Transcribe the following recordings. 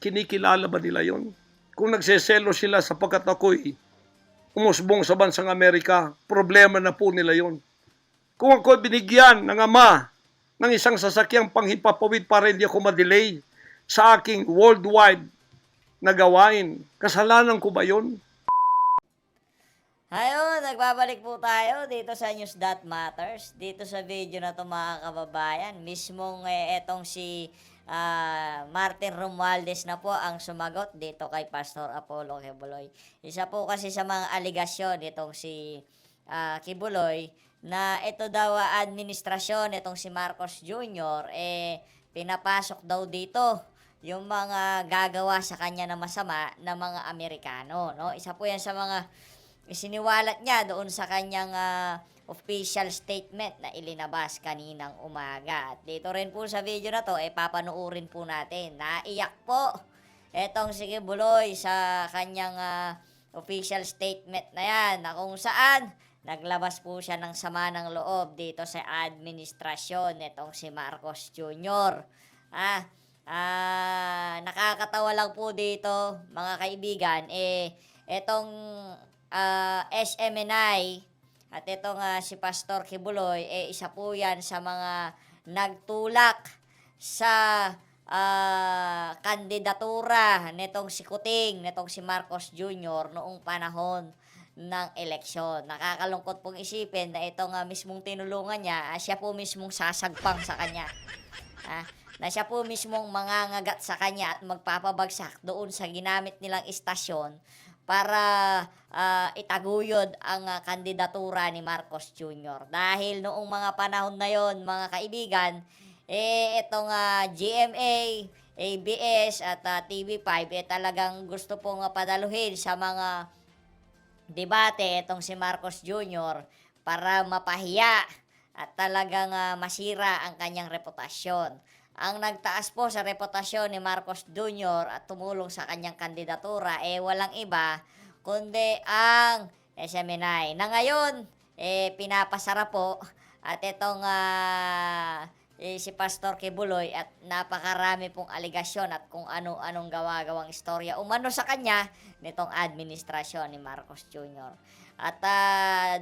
Kinikilala ba nila yon? Kung nagseselo sila sapagkat ako'y umusbong sa bansang Amerika, problema na po nila yon. Kung ako'y binigyan ng ama ng isang sasakyang panghipapawid para hindi ako ma-delay sa aking worldwide na gawain, kasalanan ko ba yon? Ayun, nagbabalik po tayo dito sa News That Matters. Dito sa video na to mga kababayan, mismong etong si Martin Romualdez na po ang sumagot dito kay Pastor Apollo Kibuloy. Isa po kasi sa mga aligasyon itong si Kibuloy na ito daw administrasyon itong si Marcos Jr. Pinapasok daw dito yung mga gagawa sa kanya na masama na mga Amerikano, no? Isa po yan sa mga isiniwalat niya doon sa kanyang official statement na ilinabas kaninang umaga. At dito rin po sa video na to, papanoorin po natin. Naiyak po etong si Kibuloy sa kanyang official statement na yan, na kung saan naglabas po siya ng sama ng loob dito sa administrasyon nitong si Marcos Jr. Nakakatawa lang po dito, mga kaibigan, etong SMNI at itong si Pastor Kibuloy, isa po yan sa mga nagtulak sa kandidatura nitong si Kuting, nitong si Marcos Jr. noong panahon ng eleksyon. Nakakalungkot pong isipin na itong mismong tinulungan niya, siya po mismong sasagpang sa kanya. Na siya po mismong mangangagat sa kanya at magpapabagsak doon sa ginamit nilang istasyon para itaguyod ang kandidatura ni Marcos Jr. Dahil noong mga panahon na yon, mga kaibigan, itong GMA, ABS at TV5 talagang gusto pong padaluhin sa mga debate itong si Marcos Jr. para mapahiya at talagang masira ang kanyang reputasyon. Ang nagtaas po sa reputasyon ni Marcos Jr. at tumulong sa kanyang kandidatura walang iba kundi ang SMNI na ngayon pinapasara po at itong si Pastor Kibuloy at napakarami pong aligasyon at kung ano-anong gawa-gawang istorya umano sa kanya nitong administrasyon ni Marcos Jr. At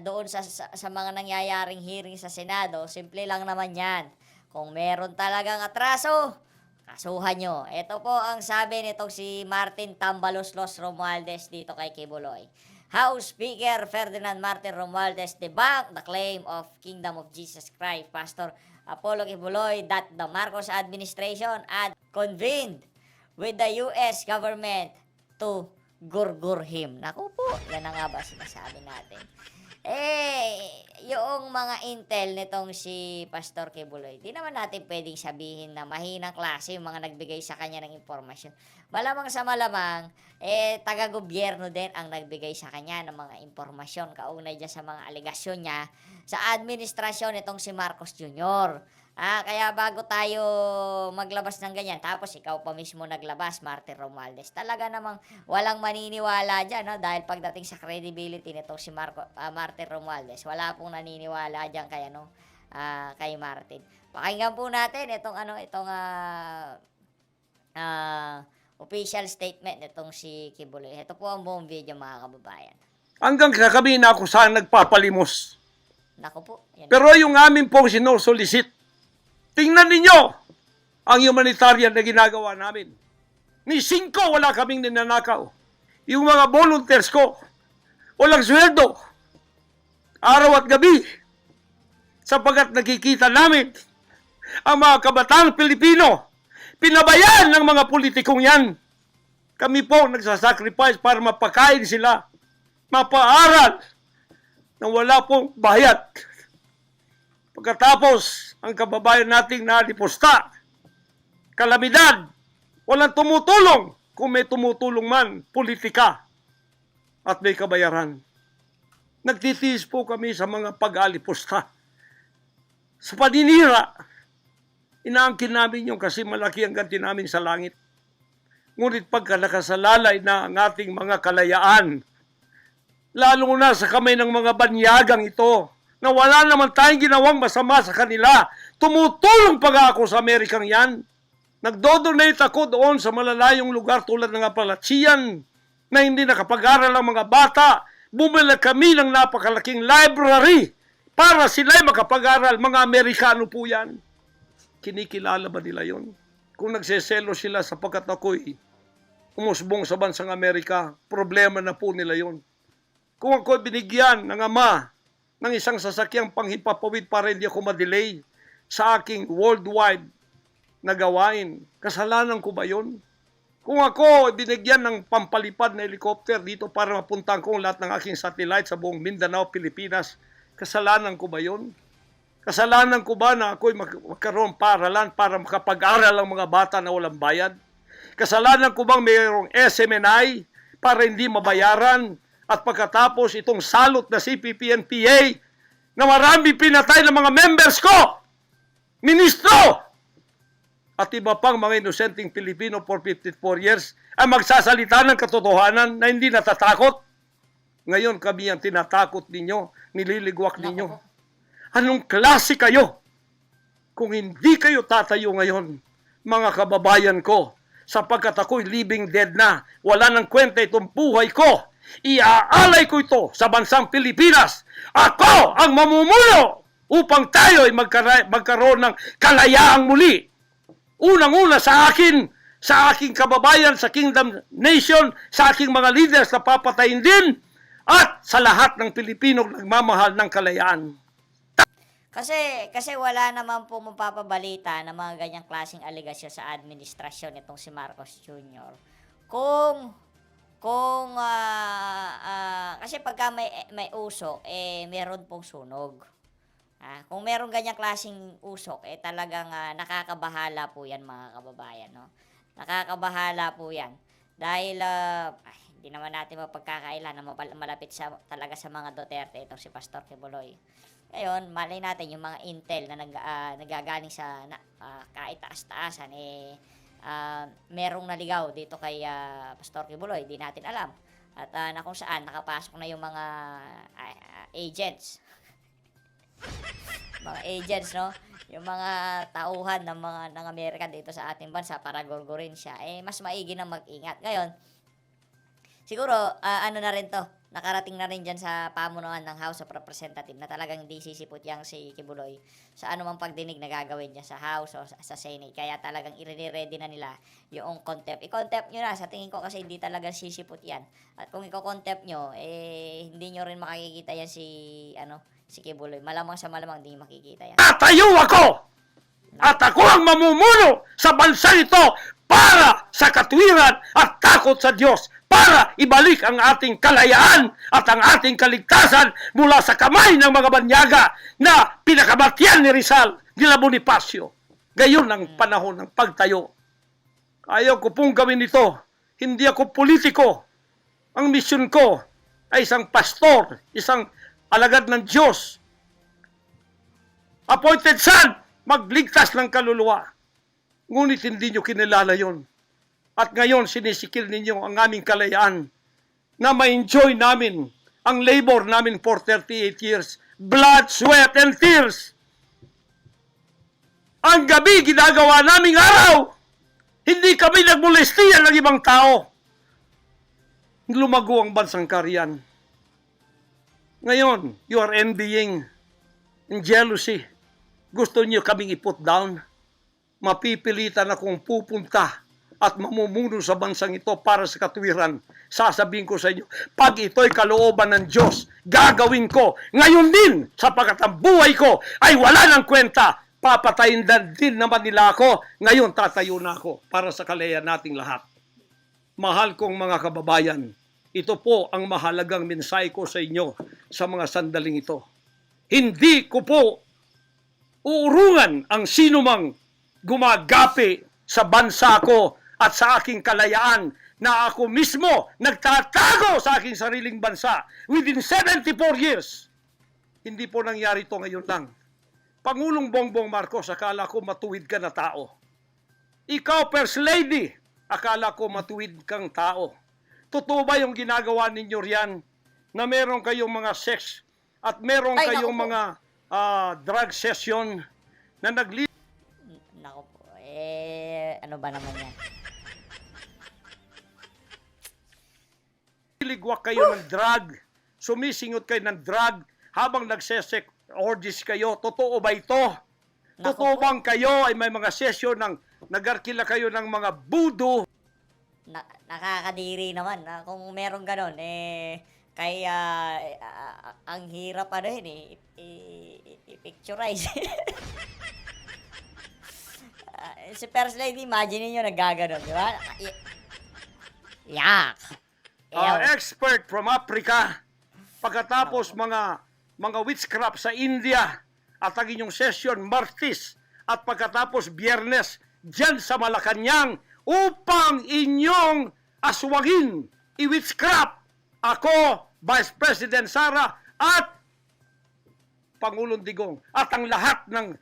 doon sa mga nangyayaring hearing sa Senado, simple lang naman yan. Kung meron talagang atraso, kasuhan nyo. Ito po ang sabi nitong si Martin Tambaloslos Romualdez dito kay Kibuloy. House Speaker Ferdinand Martin Romualdez debunked the claim of Kingdom of Jesus Christ. Pastor Apollo Kibuloy that the Marcos administration had convened with the U.S. government to gurgur him. Naku po, yan na nga ba sinasabi natin. Yung mga intel nitong si Pastor Kibuloy, di naman natin pwedeng sabihin na mahinang klase yung mga nagbigay sa kanya ng impormasyon. Malamang sa malamang, taga-gobyerno din ang nagbigay sa kanya ng mga impormasyon kaugnay dyan sa mga aligasyon niya sa administrasyon nitong si Marcos Jr. Kaya bago tayo maglabas ng ganyan, tapos ikaw pa mismo naglabas, Martin Romualdez, talaga namang walang maniniwala dyan, no? Dahil pagdating sa credibility nitong si Martin Romualdez, wala pong naniniwala dyan kay Martin. Pakinggan po natin itong official statement nitong si Kibuloy. Ito po ang buong video, mga kababayan. Hanggang kami na ako saan nagpapalimos. Naku po. Pero yung amin pong sinusolicit, tingnan ninyo ang humanitarian na ginagawa namin. Ni 5 wala kaming ninanakaw. Yung mga volunteers ko, walang sweldo. Araw at gabi. Sapagat nakikita namin ang mga kabataang Pilipino, pinabayaan ng mga politikong yan. Kami po nagsasacrifice para mapakain sila, mapaaral, na wala pong bayad. Pagkatapos, ang kababayan nating nalipusta, kalamidad, walang tumutulong. Kung may tumutulong man, politika at may kabayaran. Nagtitiis po kami sa mga pag-alipusta. Sa paninira, inaangkin namin yung kasi malaki ang ganti namin sa langit. Ngunit pagka nakasalalay na ang ating mga kalayaan, lalo na sa kamay ng mga banyagang ito, na wala naman tayong ginawang masama sa kanila. Tumutulong pa ako sa Amerikang yan. Nagdodonate ako doon sa malalayong lugar tulad ng Apalachian na hindi nakapag-aral ang mga bata. Bumili kami ng napakalaking library para sila'y makapag-aral. Mga Amerikano po yan. Kinikilala ba nila yon? Kung nagseselo sila sapagkat ako'y umusbong sa bansang Amerika, problema na po nila yon. Kung ako'y binigyan ng ama ng isang sasakyang panghipapawid para hindi ako madelay sa aking worldwide na gawain, kasalanan ko ba yon? Kung ako binigyan ng pampalipad na helicopter dito para mapuntahan ko lahat ng aking satellite sa buong Mindanao, Pilipinas, kasalanan ko ba yon? Kasalanan ko ba na ako'y magkaroon paralan para makapag-aral ang mga bata na walang bayad? Kasalanan ko bang mayroong SMNI para hindi mabayaran? At pagkatapos itong salot na CPP-NPA na marami pinatay ng mga members ko, ministro, at iba pang mga inosenteng Pilipino for 54 years ay magsasalita ng katotohanan na hindi natatakot. Ngayon kami ang tinatakot ninyo, nililigwak ninyo. Anong klase kayo? Kung hindi kayo tatayo ngayon, mga kababayan ko, sapagkat ako'y living dead na, wala nang kwenta itong buhay ko, iaalay ko ito sa bansang Pilipinas. Ako ang mamumuno upang tayo ay magkaroon ng kalayaang muli. Unang-una sa akin, sa aking kababayan, sa Kingdom Nation, sa aking mga leaders na papatayin din, at sa lahat ng Pilipino nagmamahal ng kalayaan. Kasi wala naman po mapapabalita ng mga ganyang klaseng aligasyon sa administrasyon itong si Marcos Jr. Kasi pagka may usok, meron pong sunog. Kung meron ganyang klaseng usok, talagang nakakabahala po yan, mga kababayan, no? Nakakabahala po yan. Dahil, hindi naman natin mapagkakailan na malapit talaga sa mga Duterte itong si Pastor Kibuloy. Ngayon, malay natin yung mga intel na nagagaling sa kahit taas-taasan, merong naligaw dito kay Pastor Kibuloy, di natin alam. At na kung saan nakapasok na yung mga agents. Mga agents, no? Yung mga tauhan ng Amerika dito sa ating bansa para gurgurin siya. Mas maigi na mag-ingat. Ngayon, siguro, ano na rin to, nakarating na rin dyan sa pamunuan ng House of Representatives na talagang hindi sisipot yang si Kibuloy sa anumang pagdinig na gagawin niya sa House o sa Senate. Kaya talagang i-ready na nila yung contempt. I-contempt nyo na. Sa tingin ko kasi hindi talaga sisipot yan. At kung i-contempt nyo, hindi nyo rin makikita yan si Kibuloy. Malamang sa malamang hindi makikita yan. Tatayo ako! At ako ang mamumuno sa bansa ito para sa katwiran at takot sa Diyos, para ibalik ang ating kalayaan at ang ating kaligtasan mula sa kamay ng mga banyaga na pinakamatyan ni Rizal, nila Bonifacio. Gayon ang panahon ng pagtayo. Ayaw ko pong gawin ito. Hindi ako politiko. Ang misyon ko ay isang pastor, isang alagad ng Diyos. Appointed son, magligtas ng kaluluwa. Ngunit hindi nyo kinilala yon. At ngayon, sinisikil ninyo ang aming kalayaan na ma-enjoy namin ang labor namin for 38 years. Blood, sweat, and tears. Ang gabi, ginagawa naming araw. Hindi kami nagmolestiyan ng ibang tao. Lumago ang bansang Kariyan. Ngayon, you are envying and jealousy. Gusto niyo kaming i-put down. Mapipilitan akong pupunta at mamumuno sa bansang ito para sa katwiran. Sasabihin ko sa inyo, pag ito'y kalooban ng Diyos, gagawin ko. Ngayon din, sapagkat ang buhay ko ay wala ng kwenta. Papatayin din naman nila ako. Ngayon, tatayo na ako para sa kalayaan nating lahat. Mahal kong mga kababayan, ito po ang mahalagang mensahe ko sa inyo sa mga sandaling ito. Hindi ko po uurungan ang sinumang gumagapi sa bansa ko at sa aking kalayaan na ako mismo nagtatago sa aking sariling bansa within 74 years. Hindi po nangyari ito ngayon lang. Pangulong Bongbong Marcos, akala ko matuwid ka na tao. Ikaw, First Lady, akala ko matuwid kang tao. Totoo ba yung ginagawa ninyo riyan na meron kayong mga sex at meron kayong mga drug session na Nako po, Ano ba naman yan? Ligwak kayo ng drug, sumisingot kayo ng drug habang nagsesek orgies kayo. Totoo ba ito? Naku Totoo po. bang kayo ay may mga sesyon ng nagarkila kayo ng mga voodoo? Nakakadiri naman. Kung meron ganon, kaya ang hirap ano yun i-picturize. Si First Lady, imagine niyo nagaganon, di ba? Yak! Expert from Africa, pagkatapos mga witchcraft sa India, at ang inyong session Martis, at pagkatapos Biyernes dyan sa Malacanang upang inyong aswagin i-witchcraft ako, Vice President Sara at Pangulong Digong at ang lahat ng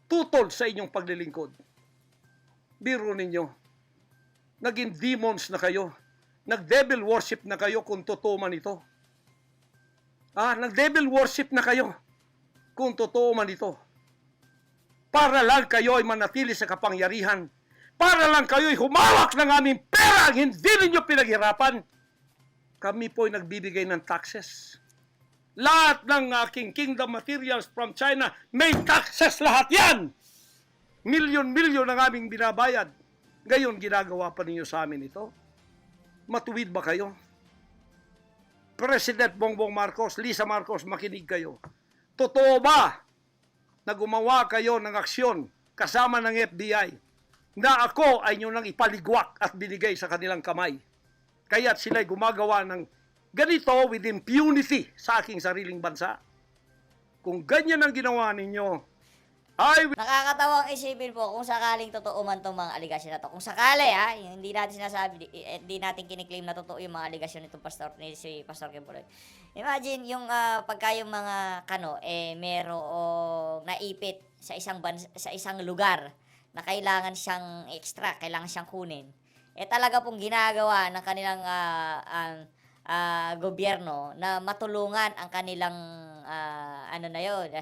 tutol sa inyong paglilingkod. Biro ninyo, naging demons na kayo, nag-devil worship na kayo kung totoo man ito. Nag-devil worship na kayo kung totoo man ito. Para lang kayo ay manatili sa kapangyarihan. Para lang kayo ay humawak ng aming pera, hindi ninyo pinaghirapan. Kami po ay nagbibigay ng taxes. Lahat ng aking kingdom materials from China, may taxes lahat yan. Milyon-milyon ang aming binabayad. Ngayon, ginagawa pa ninyo sa amin ito. Matuwid ba kayo? President Bongbong Marcos, Lisa Marcos, makinig kayo. Totoo ba na gumawa kayo ng aksyon kasama ng FBI na ako ay nyo nang ipaligwak at binigay sa kanilang kamay? Kaya't sila'y gumagawa ng ganito with impunity sa aking sariling bansa. Kung ganyan ang ginawa ninyo, Nakakatawang isipin po kung sakaling totoo man itong mga aligasyon na to. Kung sakali hindi natin sinasabi, hindi natin kiniklaim na totoo yung mga aligasyon nitong si Pastor Kibuloy. Imagine yung pagka yung mga merong naipit sa isang lugar na kailangan siyang extract, kailangan siyang kunin. Talaga pong ginagawa ng kanilang gobyerno na matulungan ang kanilang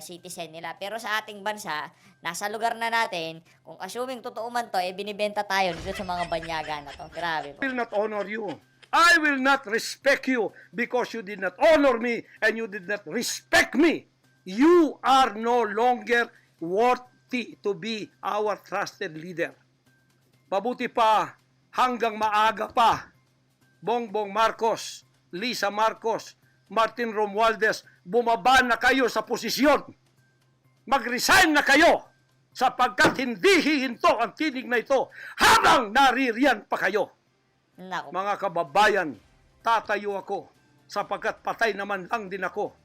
citizen nila. Pero sa ating bansa, nasa lugar na natin, kung assuming totoo man to, binibenta tayo dito sa mga banyaga na to. Grabe po. I will not honor you. I will not respect you because you did not honor me and you did not respect me. You are no longer worthy to be our trusted leader. Mabuti pa, hanggang maaga pa, Bongbong Marcos, Lisa Marcos, Martin Romualdez, bumaba na kayo sa posisyon. Mag-resign na kayo sapagkat hindi hihinto ang tinig na ito habang naririyan pa kayo. Naku. Mga kababayan, tatayo ako sapagkat patay naman lang din ako.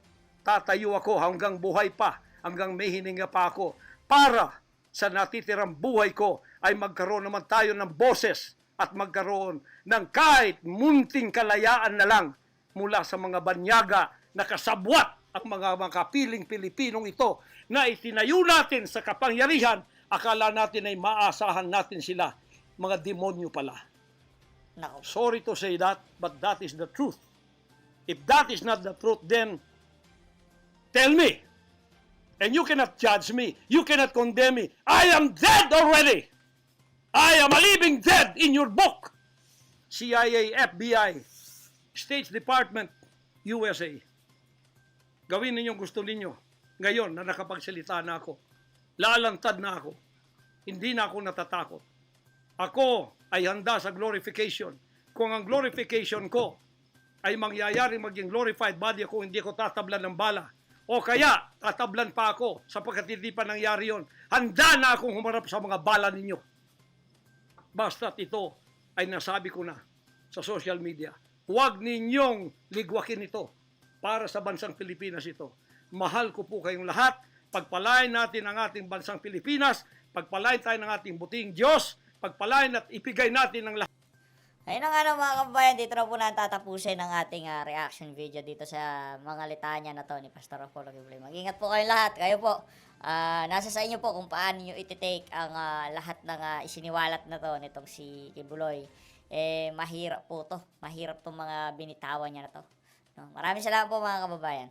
Tatayo ako hanggang buhay pa, hanggang may hininga pa ako para sa natitirang buhay ko ay magkaroon naman tayo ng boses at magkaroon ng kahit munting kalayaan na lang mula sa mga banyaga na kasabwat ang mga kapiling Pilipinong ito na itinayo natin sa kapangyarihan, akala natin ay maasahan natin sila. Mga demonyo pala. Naku. Sorry to say that, but that is the truth. If that is not the truth, then tell me. And you cannot judge me. You cannot condemn me. I am dead already. I am a living dead in your book. CIA, FBI, State Department, USA. Gawin ninyong gusto ninyo. Ngayon na nakapagsalita na ako, lalantad na ako. Hindi na ako natatakot. Ako ay handa sa glorification. Kung ang glorification ko ay mangyayari maging glorified body ako, hindi ko tatablan ng bala. O kaya, tatablan pa ako sapagkat hindi pa nangyari yon. Handa na akong humarap sa mga bala ninyo. Basta't ito ay nasabi ko na sa social media. Huwag ninyong ligwakin ito para sa bansang Pilipinas ito. Mahal ko po kayong lahat. Pagpalain natin ang ating bansang Pilipinas. Pagpalain tayo ng ating buting Diyos. Pagpalain at ipigay natin ang lahat. Ayun na nga mga kabayan, dito na po na tatapusin ang ating reaction video dito sa mga litanya na to ni Pastor Apollo Kibuloy. Mag-ingat po kayong lahat. Kayo po, nasa sa inyo po kung paano nyo iti-take ang lahat ng isiniwalat na to nitong si Kibuloy. Mahirap po to. Mahirap tong mga binitawan niya na to. No? Maraming salamat po mga kababayan.